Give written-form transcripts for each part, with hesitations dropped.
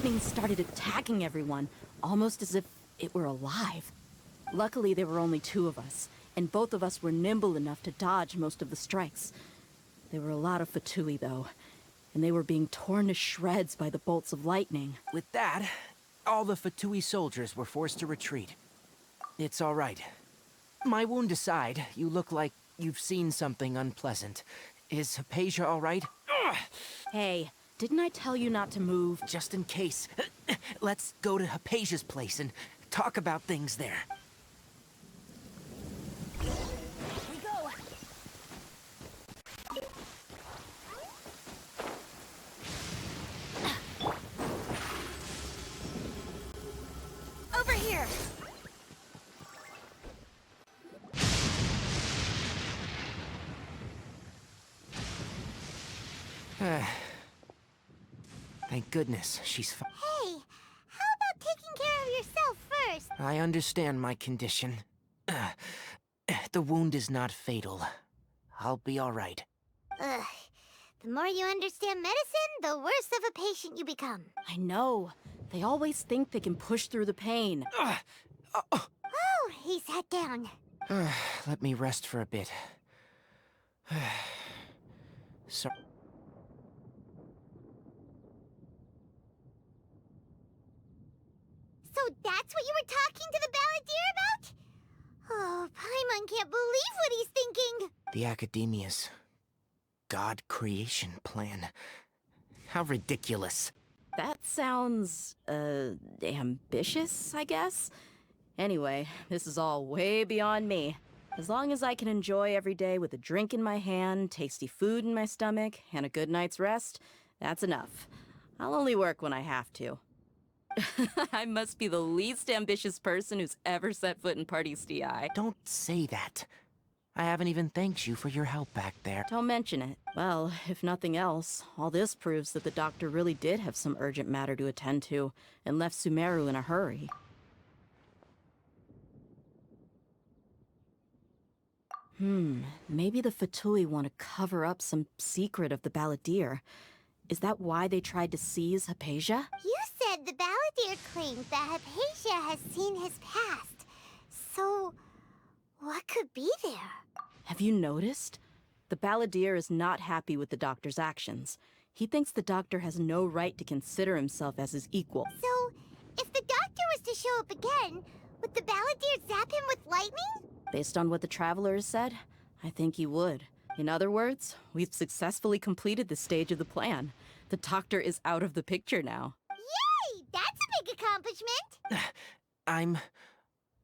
lightning started attacking everyone, almost as if it were alive. Luckily, there were only two of us, and both of us were nimble enough to dodge most of the strikes. There were a lot of Fatui, though, and they were being torn to shreds by the bolts of lightning. With that, all the Fatui soldiers were forced to retreat. It's all right. My wound aside, you look like you've seen something unpleasant. Is Hypatia all right? Ugh! Hey, didn't I tell you not to move? Just in case. Let's go to Hypatia's place and talk about things there. We go! Over here! Thank goodness she's fine. Hey, how about taking care of yourself first? I understand my condition. The wound is not fatal. I'll be all right. Ugh. The more you understand medicine, the worse of a patient you become. I know. They always think they can push through the pain. Oh, he sat down. Let me rest for a bit. So. So that's what you were talking to the balladeer about? Oh, Paimon can't believe what he's thinking. The Academia's God creation plan. How ridiculous. That sounds, ambitious, I guess? Anyway, this is all way beyond me. As long as I can enjoy every day with a drink in my hand, tasty food in my stomach, and a good night's rest, that's enough. I'll only work when I have to. I must be the least ambitious person who's ever set foot in Party's DI. Don't say that. I haven't even thanked you for your help back there. Don't mention it. Well, if nothing else, all this proves that the doctor really did have some urgent matter to attend to, and left Sumeru in a hurry. Maybe the Fatui want to cover up some secret of the balladeer. Is that why they tried to seize Hypatia? You said the balladeer claimed that Hypatia has seen his past. So, what could be there? Have you noticed? The balladeer is not happy with the doctor's actions. He thinks the doctor has no right to consider himself as his equal. So, if the doctor was to show up again, would the balladeer zap him with lightning? Based on what the Traveler has said, I think he would. In other words, we've successfully completed this stage of the plan. The doctor is out of the picture now. Yay! That's a big accomplishment! I'm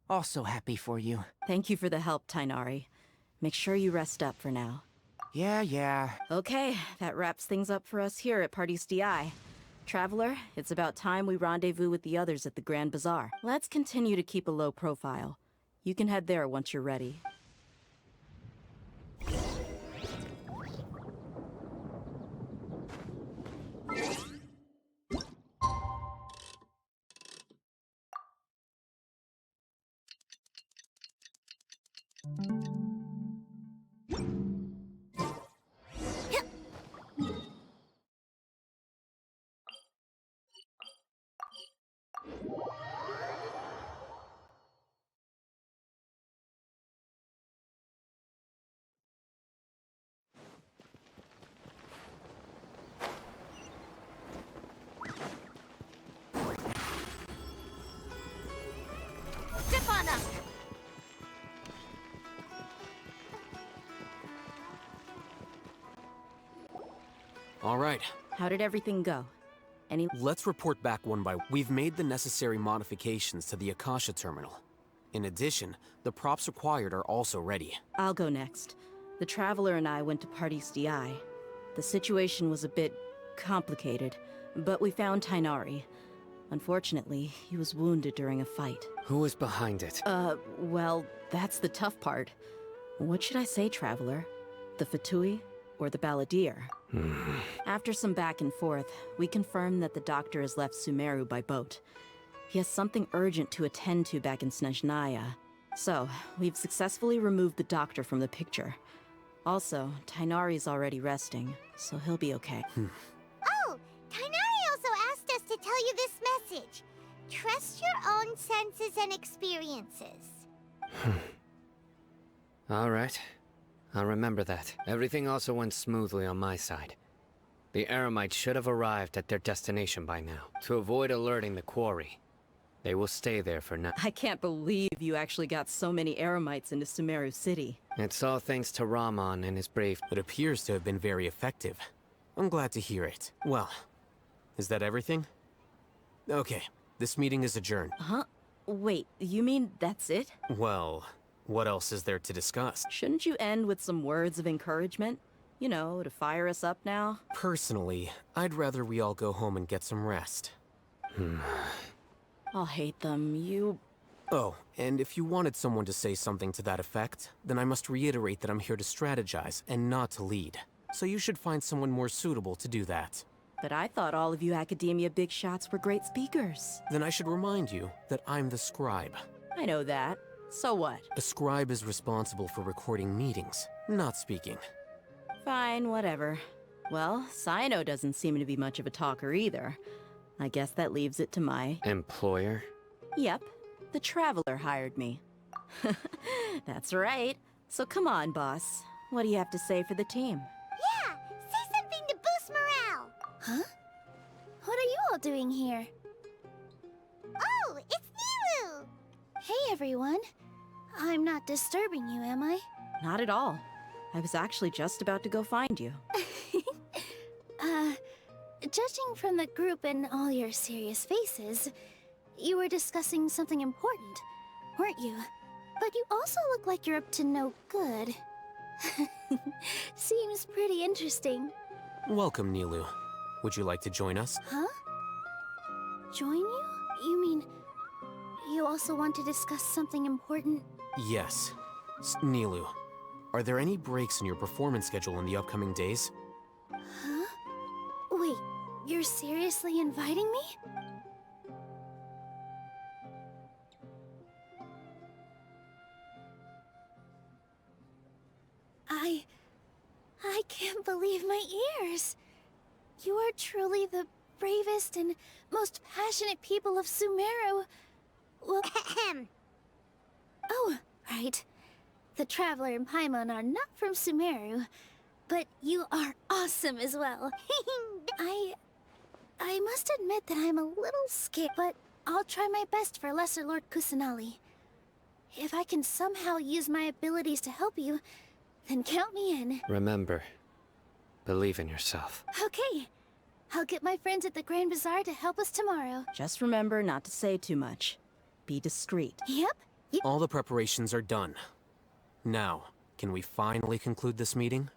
also happy for you. Thank you for the help, Tighnari. Make sure you rest up for now. Yeah. Okay, that wraps things up for us here at Party's DI. Traveler, it's about time we rendezvous with the others at the Grand Bazaar. Let's continue to keep a low profile. You can head there once you're ready. Zip on them! All right. How did everything go? Any... Let's report back one by one. We've made the necessary modifications to the Akasha terminal. In addition, the props required are also ready. I'll go next. The Traveler and I went to Party's DI. The situation was a bit complicated, but we found Tighnari. Unfortunately, he was wounded during a fight. Who was behind it? Well, that's the tough part. What should I say, Traveler? The Fatui or the balladeer? After some back and forth, we confirmed that the doctor has left Sumeru by boat. He has something urgent to attend to back in Snezhnaya. So, we've successfully removed the doctor from the picture. Also, Tighnari's already resting, so he'll be okay. Oh, Tighnari also asked us to tell tell you this message. Trust your own senses and experiences. Alright. I'll remember that. Everything also went smoothly on my side. The Eremites should have arrived at their destination by now. To avoid alerting the quarry, they will stay there for now. I can't believe you actually got so many Eremites into Sumeru City. It's all thanks to Rahman and his brave... It appears to have been very effective. I'm glad to hear it. Well, is that everything? Okay, this meeting is adjourned. Huh? Wait, you mean that's it? Well, what else is there to discuss? Shouldn't you end with some words of encouragement? You know, to fire us up now? Personally, I'd rather we all go home and get some rest. Alhaitham, you... Oh, and if you wanted someone to say something to that effect, then I must reiterate that I'm here to strategize and not to lead. So you should find someone more suitable to do that. But I thought all of you Academia big shots were great speakers. Then I should remind you that I'm the scribe. I know that. So what? A scribe is responsible for recording meetings, not speaking. Fine, whatever. Well, Cyno doesn't seem to be much of a talker either. I guess that leaves it to my... Employer? Yep. The Traveler hired me. That's right. So come on, boss. What do you have to say for the team? Yeah, say something to boost morale. Huh? What are you all doing here? Oh, it's Nilu! Hey everyone. I'm not disturbing you, am I? Not at all. I was actually just about to go find you. Judging from the group and all your serious faces, you were discussing something important, weren't you? But you also look like you're up to no good. Seems pretty interesting. Welcome, Nilu. Would you like to join us? Huh? Join you? You mean, you also want to discuss something important? Yes. Nilu, are there any breaks in your performance schedule in the upcoming days? Huh? Wait, you're seriously inviting me? I can't believe my ears. You are truly the bravest and most passionate people of Sumeru. Well, oh, right. The Traveler and Paimon are not from Sumeru, but you are awesome as well. I must admit that I'm a little scared, but I'll try my best for Lesser Lord Kusanali. If I can somehow use my abilities to help you, then count me in. Remember, believe in yourself. Okay. I'll get my friends at the Grand Bazaar to help us tomorrow. Just remember not to say too much. Be discreet. Yep. All the preparations are done. Now, can we finally conclude this meeting?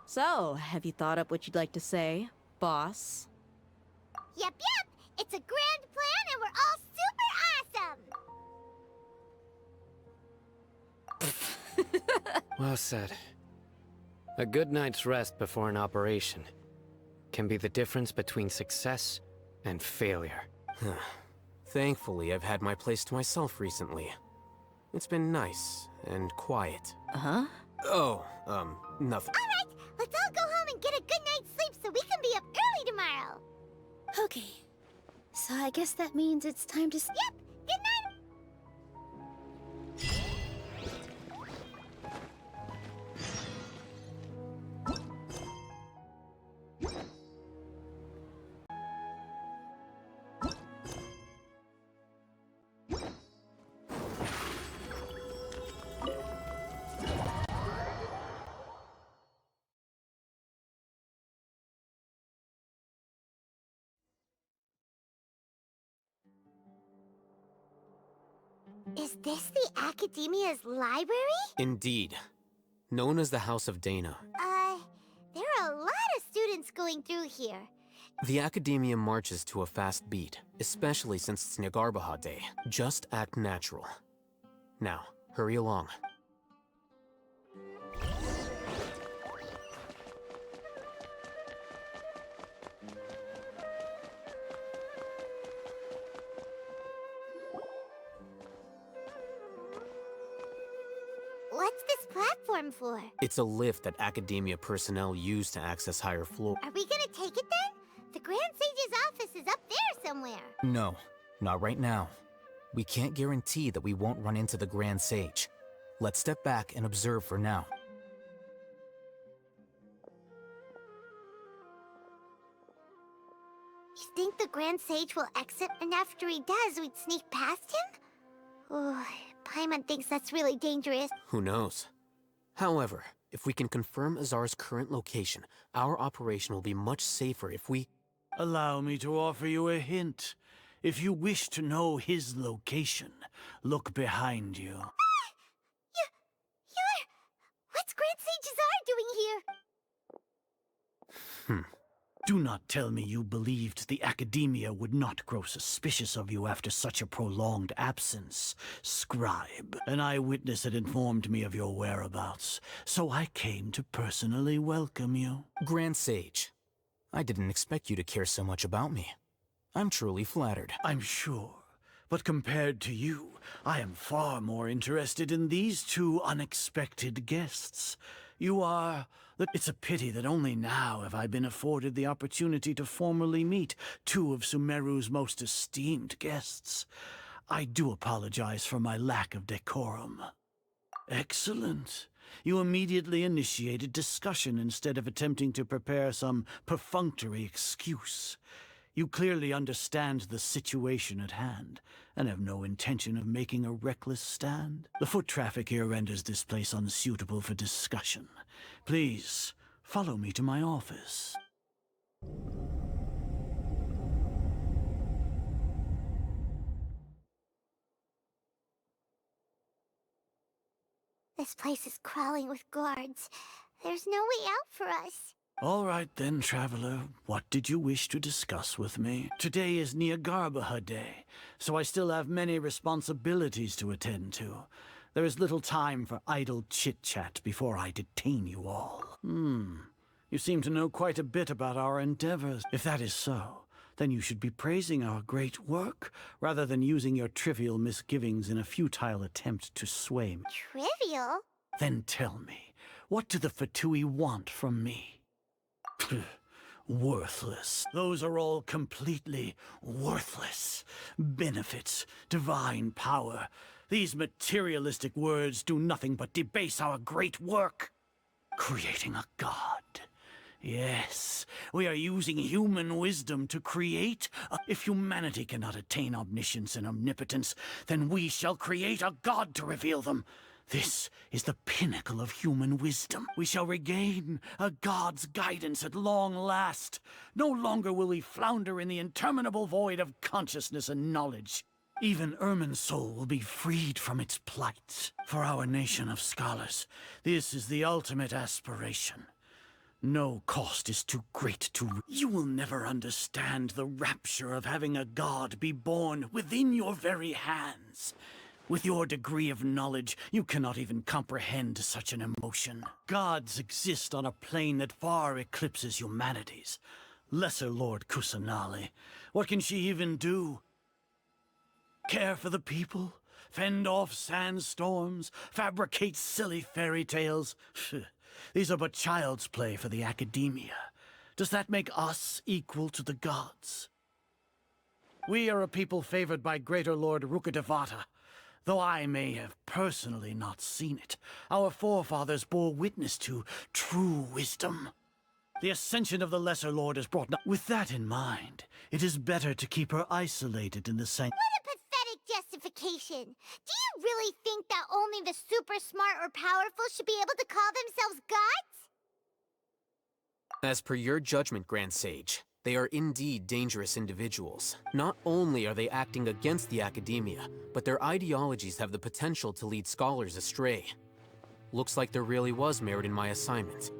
So, have you thought up what you'd like to say, boss? Yep. It's a grand plan and we're all super awesome! Well said. A good night's rest before an operation can be the difference between success and failure. Thankfully, I've had my place to myself recently. It's been nice and quiet. Uh-huh? Oh, nothing. Alright, let's all go home and get a good night's sleep so we can be up early tomorrow. Okay. So I guess that means it's time to... Yep, good night! Is this the Academia's library? Indeed. Known as the House of Dana, There are a lot of students going through here. the Academia marches to a fast beat, especially since it's Nagarbaha Day. Just act natural. Now, hurry along. What's this platform for? It's a lift that Academia personnel use to access higher floors. Are we gonna take it then? The Grand Sage's office is up No, not right now. We can't guarantee that we won't run into the Grand Sage. Let's step back and observe for now. You think the Grand Sage will exit, and after he does, we'd sneak past him? Oh, Paimon thinks that's really dangerous. Who knows? However, if we can confirm Azar's current location, our operation will be much safer if we... Allow me to offer you a hint. If you wish to know his location, look behind you. What's Grand Sage Azar doing here? Do not tell me you believed the Academia would not grow suspicious of you after such a prolonged absence, Scribe. An eyewitness had informed me of your whereabouts, so I came to personally welcome you. Grand Sage, I didn't expect you to care so much about me. I'm truly flattered. I'm sure, but compared to you, I am far more interested in these two unexpected guests. You are... It's a pity that only now have I been afforded the opportunity to formally meet two of Sumeru's most esteemed guests. I do apologize for my lack of decorum. Excellent. You immediately initiated discussion instead of attempting to prepare some perfunctory excuse. You clearly understand the situation at hand, and have no intention of making a reckless stand. The foot traffic here renders this place unsuitable for discussion. Please, follow me to my office. This place is crawling with guards. There's no way out for us. All right then, traveler. What did you wish to discuss with me? Today is Niagarbaha Day, so I still have many responsibilities to attend to. There is little time for idle chit-chat before I detain you all. You seem to know quite a bit about our endeavors. If that is so, then you should be praising our great work, rather than using your trivial misgivings in a futile attempt to sway me. Trivial? Then tell me, what do the Fatui want from me? Worthless. Those are all completely worthless. Benefits, divine power. These materialistic words do nothing but debase our great work. Creating a god. Yes, we are using human wisdom to create. If humanity cannot attain omniscience and omnipotence, then we shall create a god to reveal them. This is the pinnacle of human wisdom. We shall regain a god's guidance at long last. No longer will we flounder in the interminable void of consciousness and knowledge. Even Irminsul will be freed from its plight. For our nation of scholars, this is the ultimate aspiration. No cost is too great to... You will never understand the rapture of having a god be born within your very hands. With your degree of knowledge, you cannot even comprehend such an emotion. Gods exist on a plane that far eclipses humanity's. Lesser Lord Kusanali, what can she even do? Care for the people? Fend off sandstorms? Fabricate silly fairy tales? These are but child's play for the Academia. Does that make us equal to the gods? We are a people favored by Greater Lord Rukkhadevata. Though I may have personally not seen it, our forefathers bore witness to true wisdom. The ascension of the Lesser Lord has brought... With that in mind, it is better to keep her isolated in the What a pathetic justification! Do you really think that only the super smart or powerful should be able to call themselves gods? As per your judgment, Grand Sage, they are indeed dangerous individuals. Not only are they acting against the Academia, but their ideologies have the potential to lead scholars astray. Looks like there really was merit in my assignment.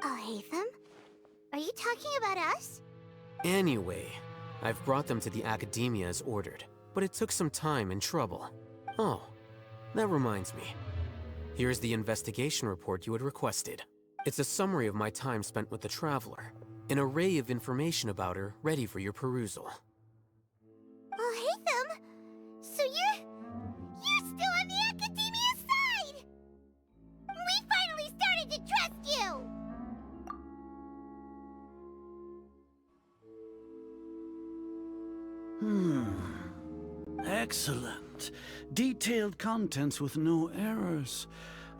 Alhaitham? Are you talking about us? Anyway, I've brought them to the Academia as ordered, but it took some time and trouble. Oh, that reminds me. Here's the investigation report you had requested. It's a summary of my time spent with the Traveler. An array of information about her ready for your perusal. Alhaitham? So you're still on the Academia's side! We finally started to trust you! Excellent. Detailed contents with no errors.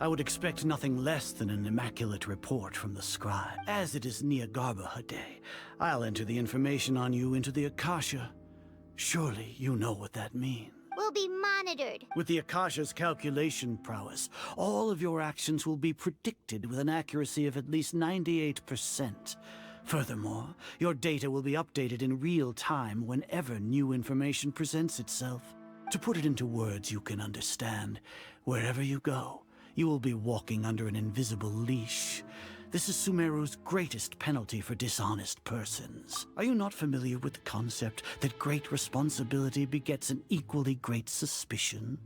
I would expect nothing less than an immaculate report from the scribe. As it is Niagarbaha Day, I'll enter the information on you into the Akasha. Surely you know what that means. Will be monitored. With the Akasha's calculation prowess, all of your actions will be predicted with an accuracy of at least 98%. Furthermore, your data will be updated in real time whenever new information presents itself. To put it into words you can understand, wherever you go, you will be walking under an invisible leash. This is Sumeru's greatest penalty for dishonest persons. Are you not familiar with the concept that great responsibility begets an equally great suspicion?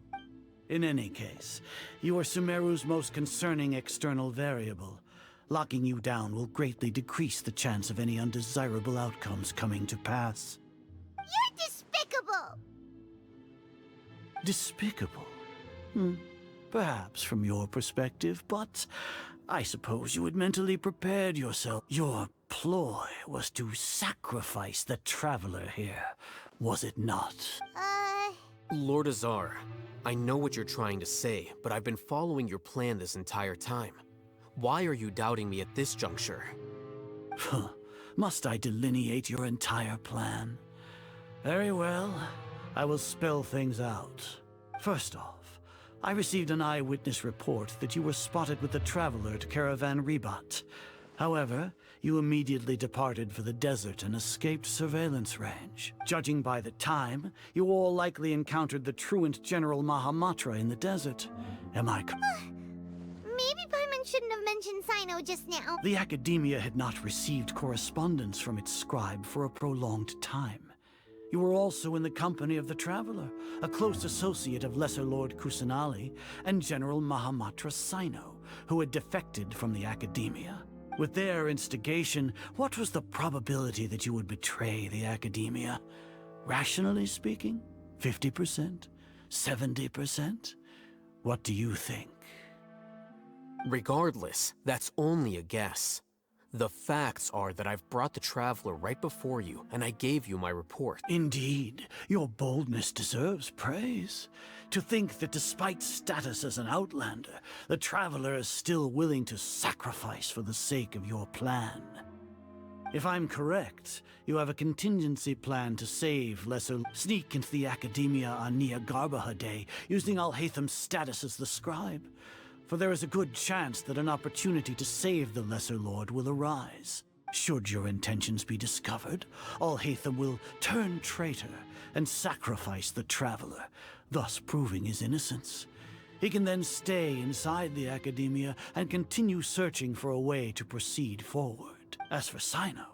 In any case, you are Sumeru's most concerning external variable. Locking you down will greatly decrease the chance of any undesirable outcomes coming to pass. You're despicable! Despicable? Perhaps from your perspective, but I suppose you had mentally prepared yourself. Your ploy was to sacrifice the traveler here, was it not? Lord Azar, I know what you're trying to say, but I've been following your plan this entire time. Why are you doubting me at this juncture? Must I delineate your entire plan? Very well. I will spell things out. First off, I received an eyewitness report that you were spotted with the traveler at Caravan Ribat. However, you immediately departed for the desert and escaped surveillance range. Judging by the time, you all likely encountered the truant General Mahamatra in the desert. Am I correct? Maybe Paimon shouldn't have mentioned Cyno just now. The Academia had not received correspondence from its scribe for a prolonged time. You were also in the company of the Traveler, a close associate of Lesser Lord Kusanali and General Mahamatra Cyno, who had defected from the Academia. With their instigation, what was the probability that you would betray the Academia? Rationally speaking, 50%? 70%? What do you think? Regardless, that's only a guess. The facts are that I've brought the Traveler right before you, and I gave you my report. Indeed, your boldness deserves praise. To think that despite status as an outlander, the Traveler is still willing to sacrifice for the sake of your plan. If I'm correct, you have a contingency plan to save Lesser... Sneak into the Academia on Niagarbaha Day, using Alhaitham's status as the scribe. For there is a good chance that an opportunity to save the Lesser Lord will arise. Should your intentions be discovered, Alhaitham will turn traitor and sacrifice the Traveler, thus proving his innocence. He can then stay inside the Academia and continue searching for a way to proceed forward. As for Cyno,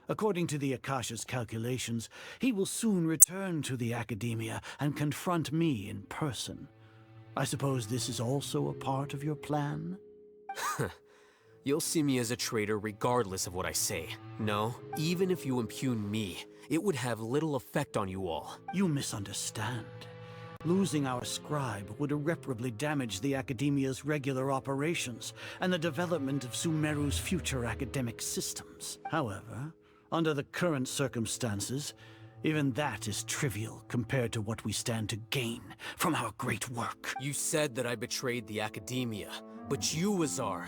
according to the Akasha's calculations, he will soon return to the Academia and confront me in person. I suppose this is also a part of your plan? You'll see me as a traitor regardless of what I say. No, even if you impugn me, it would have little effect on you all. You misunderstand. Losing our scribe would irreparably damage the Academia's regular operations and the development of Sumeru's future academic systems. However, under the current circumstances, even that is trivial compared to what we stand to gain from our great work. You said that I betrayed the Academia, but you, Azar,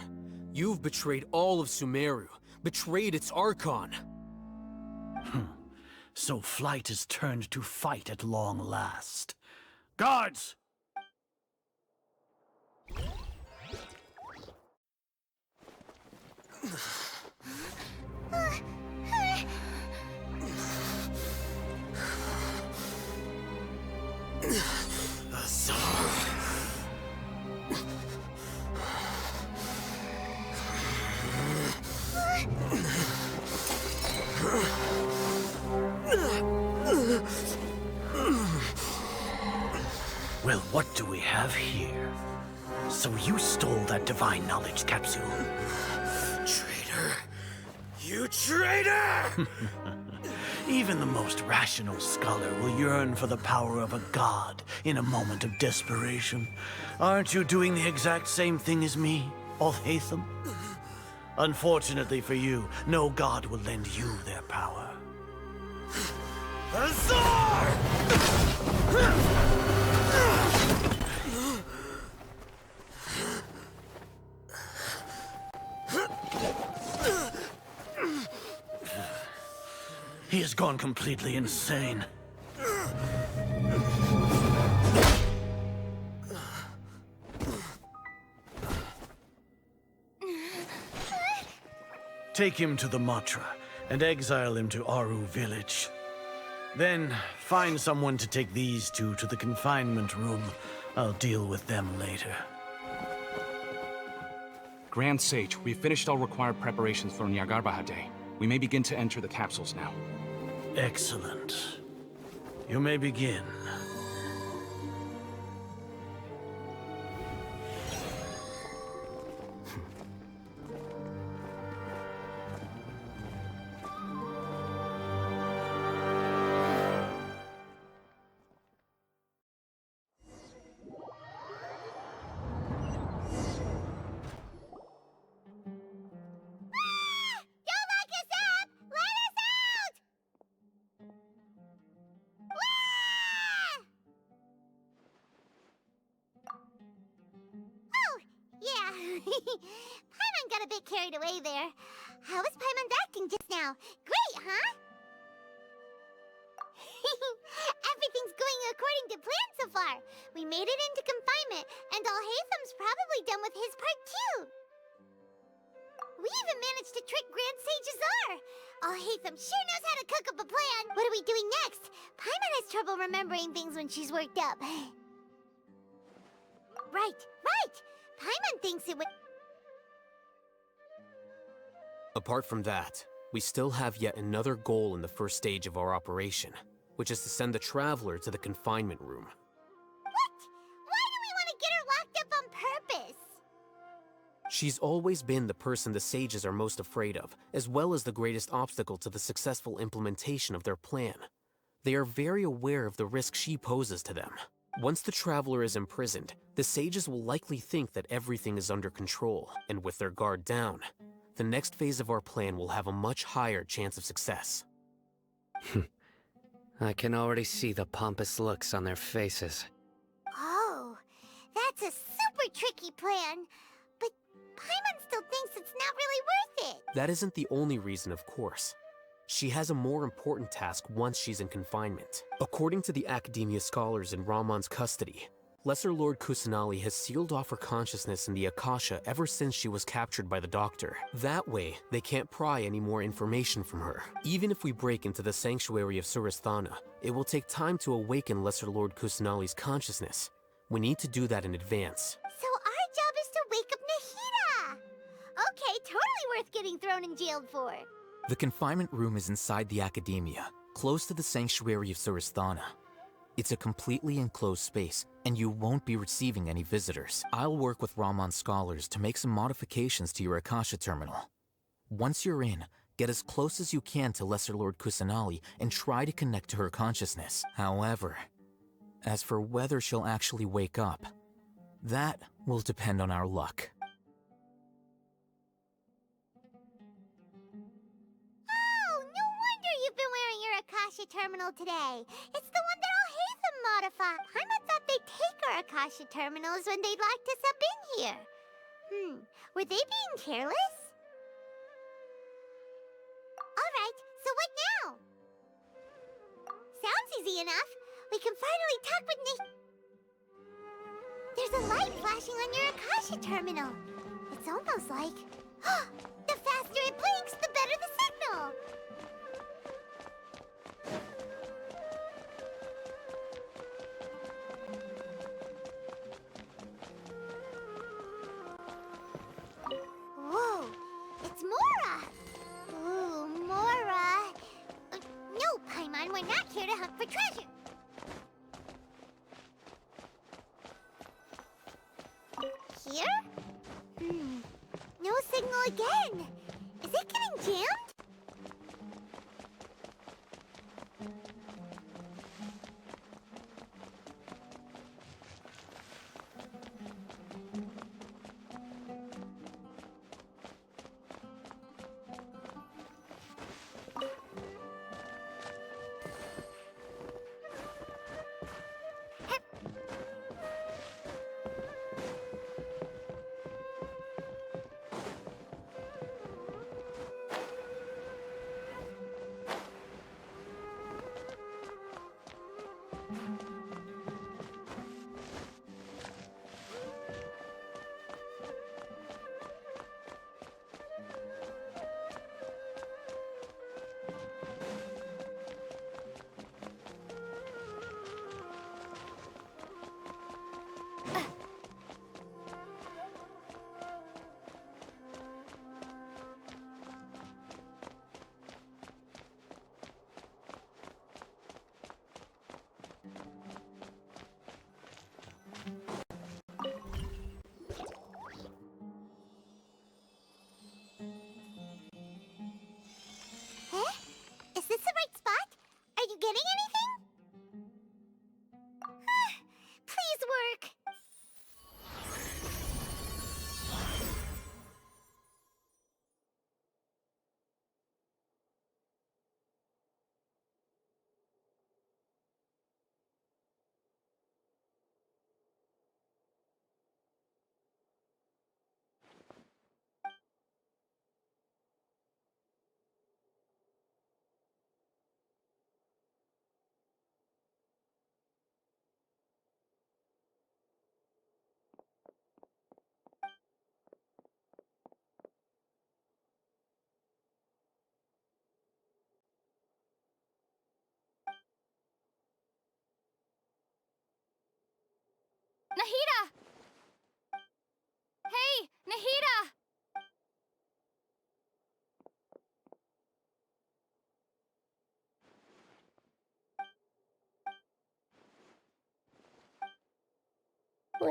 you've betrayed all of Sumeru, betrayed its Archon. So flight has turned to fight at long last. Guards! Well, what do we have here? So you stole that divine knowledge capsule? Traitor! You traitor! Even the most rational scholar will yearn for the power of a god in a moment of desperation. Aren't you doing the exact same thing as me, Alhaitham? Unfortunately for you, no god will lend you their power. Azar! gone completely insane. Take him to the Matra and exile him to Aru village. Then find someone to take these two to the confinement room. I'll deal with them later. Grand Sage, we've finished all required preparations for Nyagarbha Day. We may begin to enter the capsules now. Excellent. You may begin. Don't lock us up! Let us out! Oh, yeah. Paimon got a bit carried away there. How was Paimon's acting just now? Great, huh? Everything's going according to plan so far. We made it into confinement, and Alhaitham's probably done with his part too. We even managed to trick Grand Sage Azar. Alhaitham sure knows how to cook up a plan. What are we doing next? Paimon has trouble remembering things when she's worked up. Right. Paimon thinks it would... Apart from that, we still have yet another goal in the first stage of our operation, which is to send the Traveler to the confinement room. What? Why do we want to get her locked up on purpose? She's always been the person the sages are most afraid of, as well as the greatest obstacle to the successful implementation of their plan. They are very aware of the risk she poses to them. Once the Traveler is imprisoned, the sages will likely think that everything is under control, and with their guard down, the next phase of our plan will have a much higher chance of success. I can already see the pompous looks on their faces. Oh, that's a super tricky plan. But Paimon still thinks it's not really worth it. That isn't the only reason, of course. She has a more important task once she's in confinement. According to the Academia scholars in Ramon's custody, Lesser Lord Kusanali has sealed off her consciousness in the Akasha ever since she was captured by the Doctor. That way, they can't pry any more information from her. Even if we break into the sanctuary of Suristhana, it will take time to awaken Lesser Lord Kusanali's consciousness. We need to do that in advance. So our job is to wake up Nahida! Okay, totally worth getting thrown in jail for. The confinement room is inside the Academia, close to the sanctuary of Suristhana. It's a completely enclosed space, and you won't be receiving any visitors. I'll work with Ramon's scholars to make some modifications to your Akasha terminal. Once you're in, get as close as you can to Lesser Lord Kusanali and try to connect to her consciousness. However, as for whether she'll actually wake up, that will depend on our luck. Oh, no wonder you've been wearing your Akasha terminal today. It's the one that Alhaitham modified. Paimon thought they'd take our Akasha terminals when they locked us up in here. Were they being careless? Alright, so what now? Sounds easy enough. We can finally talk with There's a light flashing on your Akasha terminal. It's almost like... the faster it blinks, the better the signal! Whoa! It's Mora! Ooh, Mora! No, Paimon, we're not here to hunt for treasure! Here? No signal again! Is it getting jammed?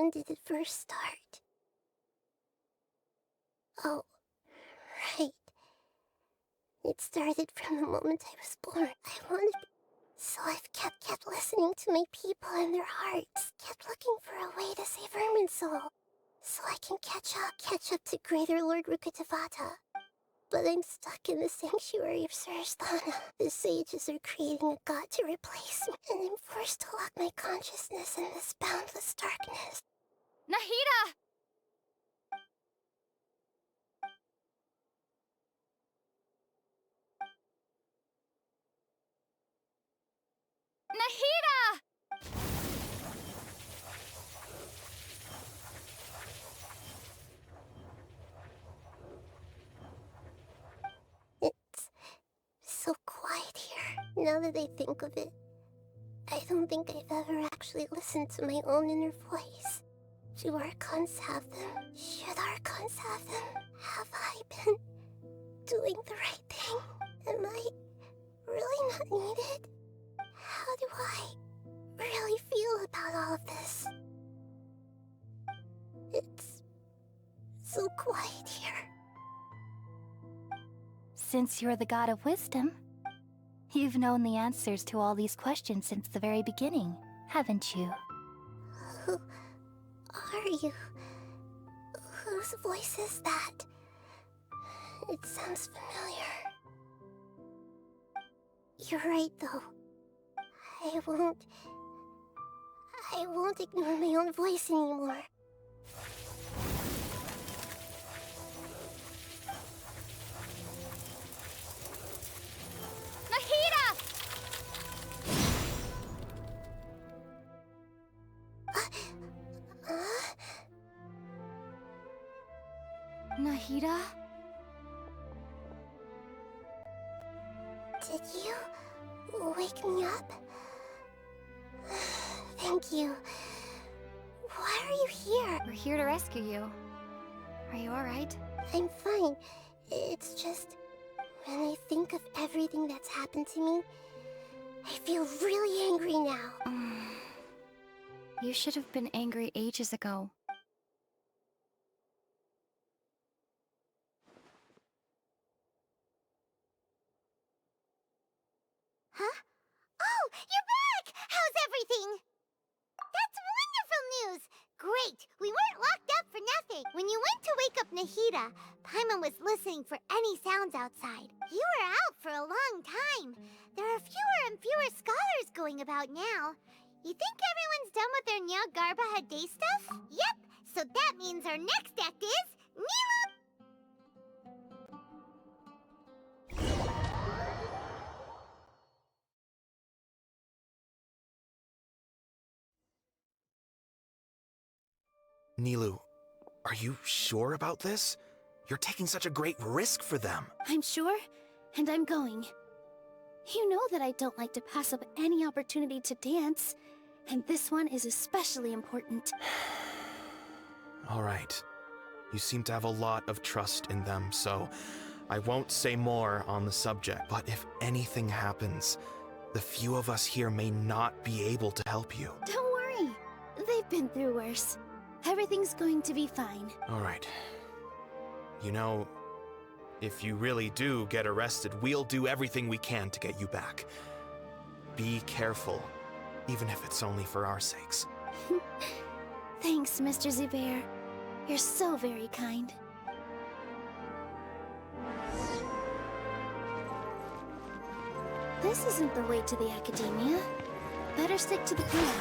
when did it first start? Oh, right. It started from the moment I was born. I wanted to be... So I've kept listening to my people and their hearts. Kept looking for a way to save Irminsul. So I can catch up to Greater Lord Rukkhadevata. But I'm stuck in the sanctuary of Surasthana. The sages are creating a god to replace me, and I'm forced to lock my consciousness in this boundless darkness. Nahida! Nahida! It's so quiet here. Now that I think of it, I don't think I've ever actually listened to my own inner voice. Do Archons have them? Should Archons have them? Have I been doing the right thing? Am I really not needed? How do I really feel about all of this? It's so quiet here. Since you're the god of wisdom, you've known the answers to all these questions since the very beginning, haven't you? Who are you? Whose voice is that? It sounds familiar. You're right, though. I won't ignore my own voice anymore. Nahida! Nahida? Did you wake me up? Thank you. Why are you here? We're here to rescue you. Are you alright? I'm fine. It's just, when I think of everything that's happened to me, I feel really angry now. You should have been angry ages ago. Huh? Oh, you're back! How's everything? That's wonderful news! Great! We weren't locked up for nothing. When you went to wake up Nahida, Paimon was listening for any sounds outside. You were out for a long time. There are fewer and fewer scholars going about now. You think everyone's done with their Nyagarbaha Day stuff? Yep! So that means our next act is... Nilu! Nilu, are you sure about this? You're taking such a great risk for them. I'm sure, and I'm going. You know that I don't like to pass up any opportunity to dance, and this one is especially important. All right. You seem to have a lot of trust in them, so I won't say more on the subject. But if anything happens, the few of us here may not be able to help you. Don't worry. They've been through worse. Everything's going to be fine. All right. You know, if you really do get arrested, we'll do everything we can to get you back. Be careful, even if it's only for our sakes. Thanks, Mr. Zubair. You're so very kind. This isn't the way to the Academia. Better stick to the plan.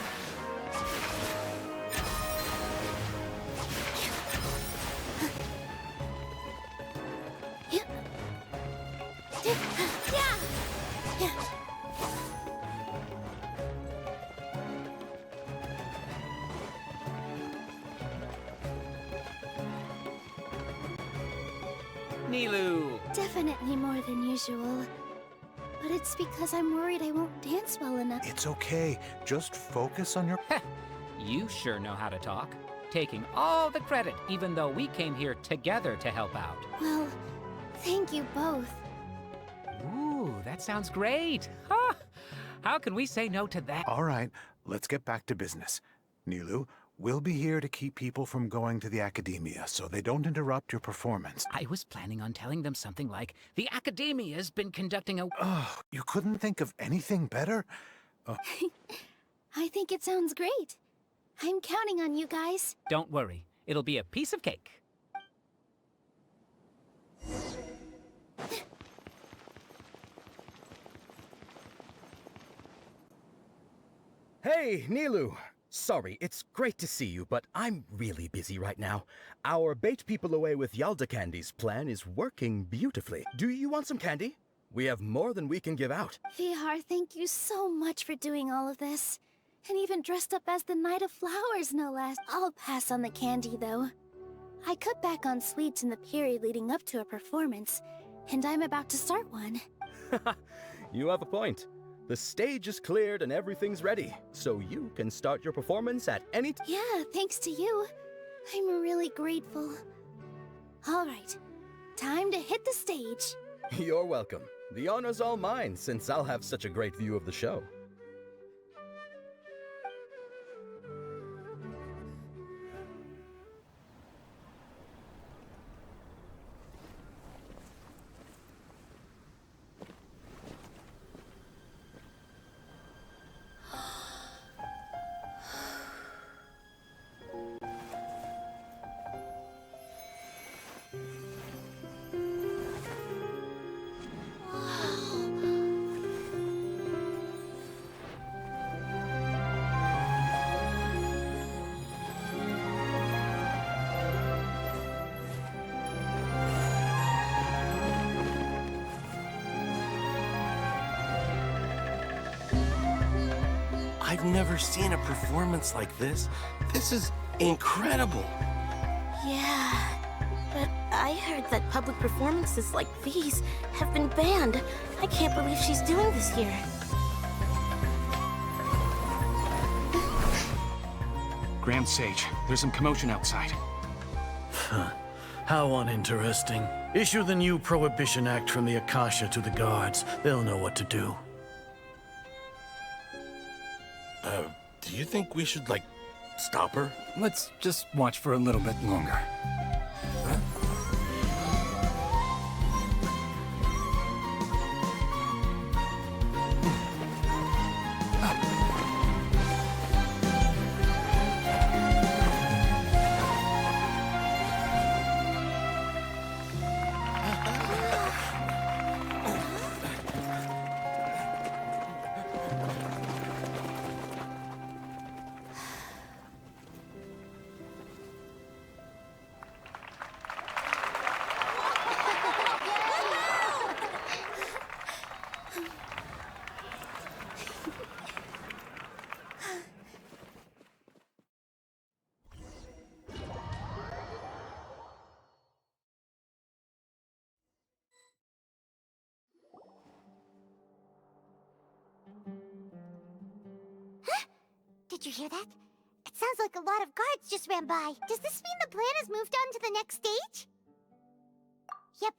Nilu! Definitely more than usual. But it's because I'm worried I won't dance well enough. It's okay. Just focus on your... You sure know how to talk. Taking all the credit, even though we came here together to help out. Well, thank you both. Ooh, that sounds great. Huh? How can we say no to that? All right, let's get back to business. Nilu, We'll be here to keep people from going to the Academia, so they don't interrupt your performance. I was planning on telling them something like, the Academia's been conducting a... Oh, you couldn't think of anything better? Oh. I think it sounds great. I'm counting on you guys. Don't worry, it'll be a piece of cake. Hey, Nilu! Sorry, it's great to see you, but I'm really busy right now. Our bait people away with Yalda candies plan is working beautifully. Do you want some candy? We have more than we can give out. Vihar, thank you so much for doing all of this. And even dressed up as the Knight of Flowers, no less. I'll pass on the candy, though. I cut back on sweets in the period leading up to a performance, and I'm about to start one. You have a point. The stage is cleared and everything's ready, so you can start your performance at any time. Yeah, thanks to you. I'm really grateful. All right, time to hit the stage. You're welcome. The honor's all mine, since I'll have such a great view of the show. I've never seen a performance like this. This is incredible. Yeah, but I heard that public performances like these have been banned. I can't believe she's doing this here. Grand Sage, there's some commotion outside. How uninteresting. Issue the new Prohibition Act from the Akasha to the guards. They'll know what to do. Do you think we should, like, stop her? Let's just watch for a little bit longer. Did you hear that? It sounds like a lot of guards just ran by. Does this mean the plan has moved on to the next stage? Yep.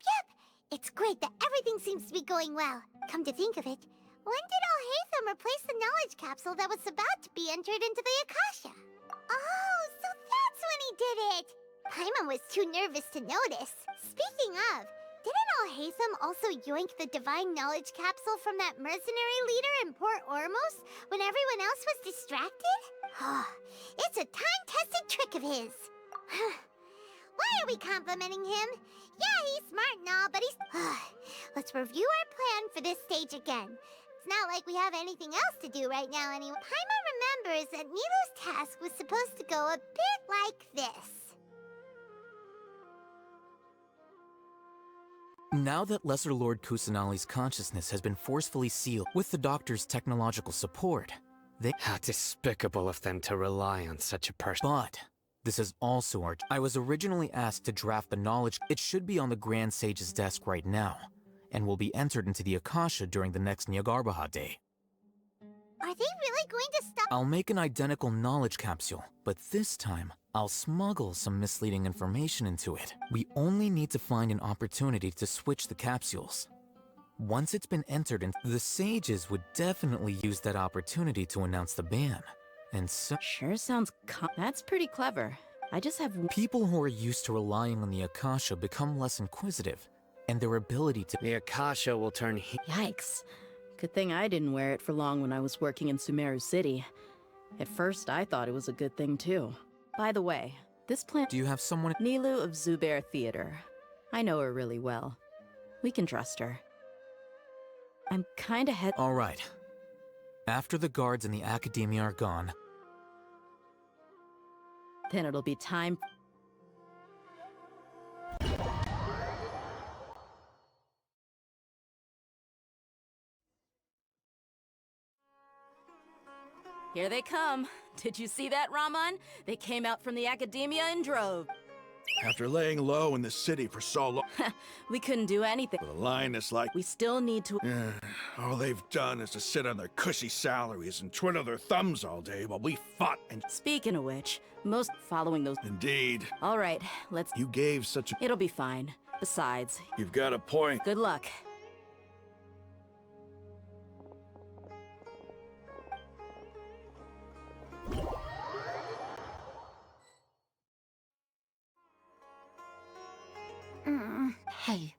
It's great that everything seems to be going well. Come to think of it, when did Alhaitham replace the knowledge capsule that was about to be entered into the Akasha? Oh, so that's when he did it! Paimon was too nervous to notice. Speaking of, didn't Alhaitham also yoink the divine knowledge capsule from that mercenary leader in Port Ormos when everyone else was distracted? Oh, it's a time-tested trick of his. Why are we complimenting him? Yeah, he's smart and all, but he's... Let's review our plan for this stage again. It's not like we have anything else to do right now anyway. Paimon remembers that Nilu's task was supposed to go a bit like this. Now that Lesser Lord Kusanali's consciousness has been forcefully sealed with the Doctor's technological support, they— How despicable of them to rely on such a person. But this is also our— I was originally asked to draft the knowledge. It should be on the Grand Sage's desk right now, and will be entered into the Akasha during the next Nyargarbaha Day. Are they really going to stop? I'll make an identical knowledge capsule, but this time, I'll smuggle some misleading information into it. We only need to find an opportunity to switch the capsules. Once it's been entered in, the sages would definitely use that opportunity to announce the ban. And so... Sure sounds that's pretty clever. I just have... People who are used to relying on the Akasha become less inquisitive, and their ability to... The Akasha will turn Yikes. Good thing I didn't wear it for long when I was working in Sumeru City. At first, I thought it was a good thing, too. By the way, this plant... Do you have someone... Nilu of Zubair Theater. I know her really well. We can trust her. I'm kinda All right. After the guards and the Academia are gone... Then it'll be time... Here they come. Did you see that, Raman? They came out from the Academia in droves. After laying low in the city for so long... We couldn't do anything. With a lioness like... We still need to... all they've done is to sit on their cushy salaries and twiddle their thumbs all day while we fought and... Speaking of which, most following those... Indeed. All right, let's... You gave such a... It'll be fine. Besides... You've got a point. Good luck. Hey,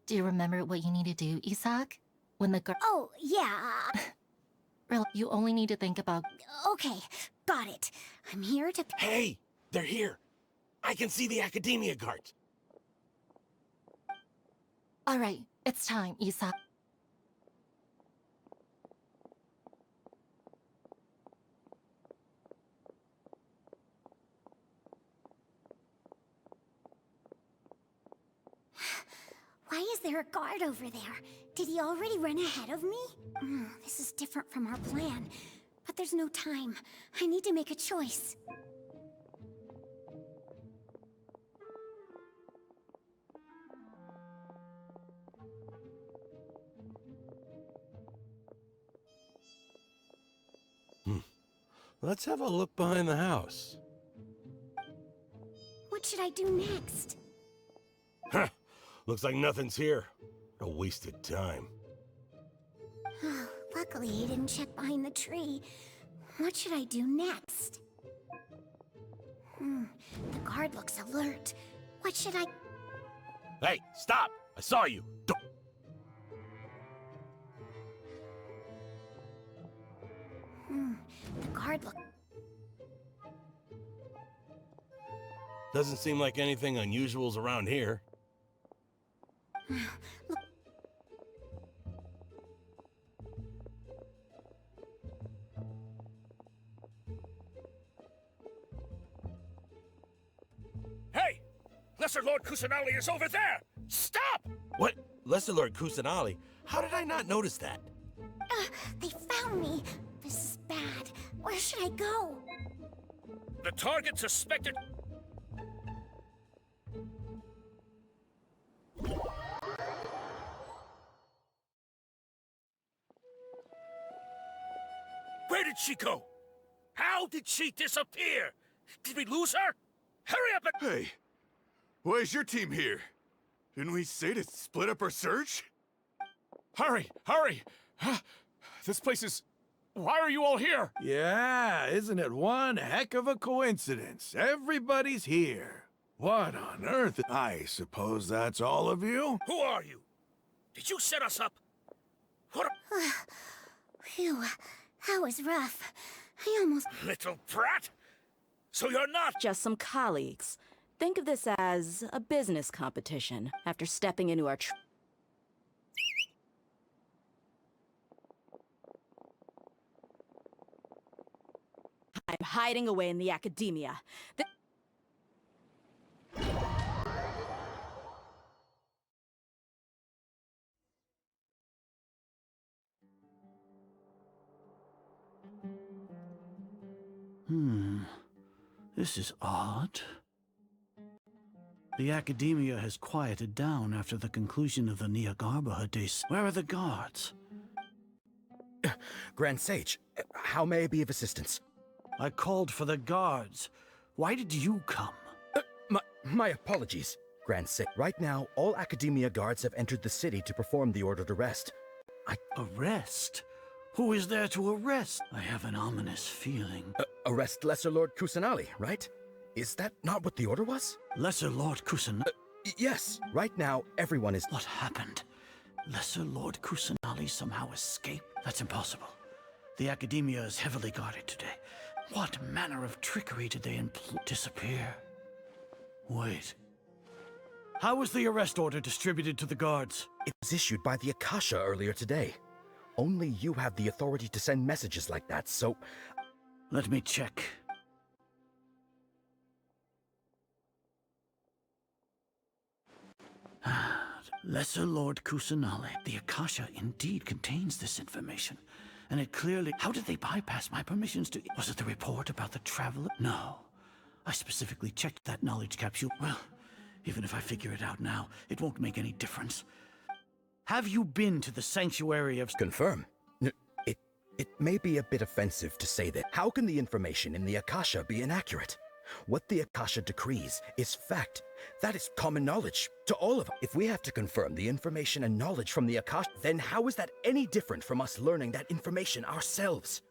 do you remember what you need to do, Isaac? When the girl... Oh, yeah. You only need to think about... Okay, got it. I'm here to... Hey, they're here. I can see the Academia guards. All right, it's time, Isaac. Why is there a guard over there? Did he already run ahead of me? This is different from our plan. But there's no time. I need to make a choice. Let's have a look behind the house. What should I do next? Huh. Looks like nothing's here. A wasted time. Luckily, he didn't check behind the tree. What should I do next? The guard looks alert. What should I... Hey, stop! I saw you! Don't... The guard look... Doesn't seem like anything unusual's around here. Look... Hey! Lesser Lord Kusanali is over there! Stop! What? Lesser Lord Kusanali? How did I not notice that? They found me! This is bad. Where should I go? The target suspected... Where did she go? How did she disappear? Did we lose her? Hurry up and... Hey, why is your team here? Didn't we say to split up our search? Hurry! Hurry! This place is... Why are you all here? Yeah, isn't it one heck of a coincidence? Everybody's here. What on earth? I suppose that's all of you? Who are you? Did you set us up? What a... Phew, that was rough. I almost... Little brat! So you're not... Just some colleagues. Think of this as a business competition after stepping into our... I'm hiding away in the Academia. This is odd. The Academia has quieted down after the conclusion of the Nyagarbha days. Where are the guards? Grand Sage, how may I be of assistance? I called for the guards. Why did you come? My apologies, Grand Sage. Right now, all Academia guards have entered the city to perform the ordered arrest. Arrest? Who is there to arrest? I have an ominous feeling. Arrest Lesser Lord Kusanali, right? Is that not what the order was? Lesser Lord Kusanali? Yes. Right now, everyone is... What happened? Lesser Lord Kusanali somehow escaped? That's impossible. The Academia is heavily guarded today. What manner of trickery did they disappear? Wait. How was the arrest order distributed to the guards? It was issued by the Akasha earlier today. Only you have the authority to send messages like that, so... Let me check. Lesser Lord Kusanali. The Akasha indeed contains this information. And it clearly... How did they bypass my permissions to... Was it the report about the traveler? No. I specifically checked that knowledge capsule. Well, even if I figure it out now, it won't make any difference. Have you been to the Sanctuary of... Confirm. It may be a bit offensive to say that. How can the information in the Akasha be inaccurate? What the Akasha decrees is fact. That is common knowledge to all of us. If we have to confirm the information and knowledge from the Akasha, then how is that any different from us learning that information ourselves?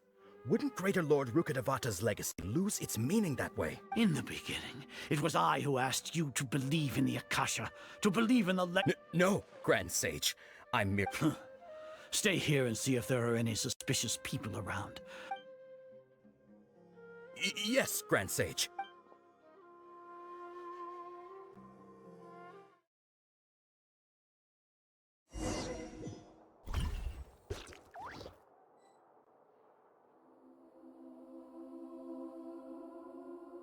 Wouldn't Greater Lord Rukkhadevata's legacy lose its meaning that way? In the beginning, it was I who asked you to believe in the Akasha, to believe in the No, Grand Sage. I'm mere... Stay here and see if there are any suspicious people around. Yes, Grand Sage.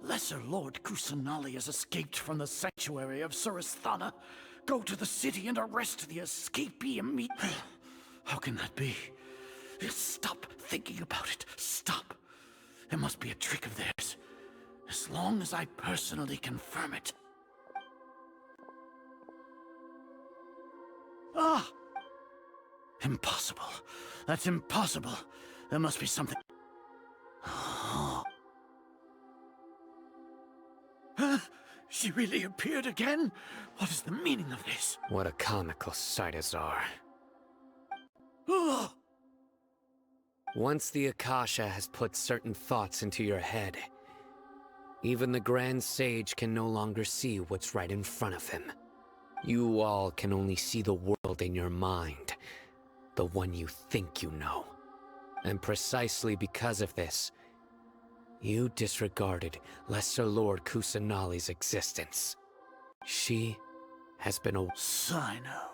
Lesser Lord Kusanali has escaped from the sanctuary of Suristhana. Go to the city and arrest the escapee immediately. How can that be? Stop thinking about it. Stop. It must be a trick of theirs. As long as I personally confirm it. Ah! Impossible. That's impossible. There must be something... She really appeared again? What is the meaning of this? What a comical sight, Azar. Once the Akasha has put certain thoughts into your head, even the Grand Sage can no longer see what's right in front of him. You all can only see the world in your mind, the one you think you know. And precisely because of this, you disregarded Lesser Lord Kusanali's existence. She has been a... Cyno.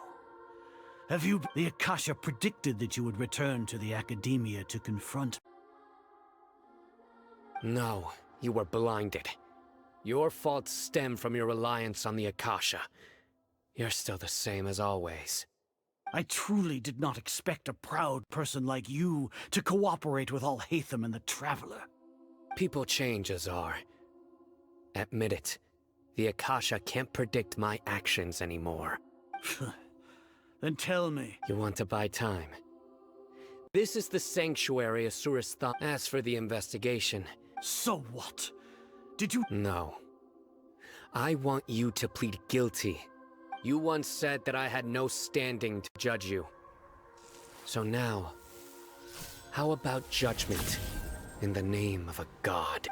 Have you... The Akasha predicted that you would return to the Academia to confront... No, you were blinded. Your faults stem from your reliance on the Akasha. You're still the same as always. I truly did not expect a proud person like you to cooperate with Alhaitham and the Traveler. People change, Azar. Admit it. The Akasha can't predict my actions anymore. Then tell me. You want to buy time? This is the sanctuary of Suristhana. As for the investigation... So what? Did you... No. I want you to plead guilty. You once said that I had no standing to judge you. So now, how about judgment in the name of a god?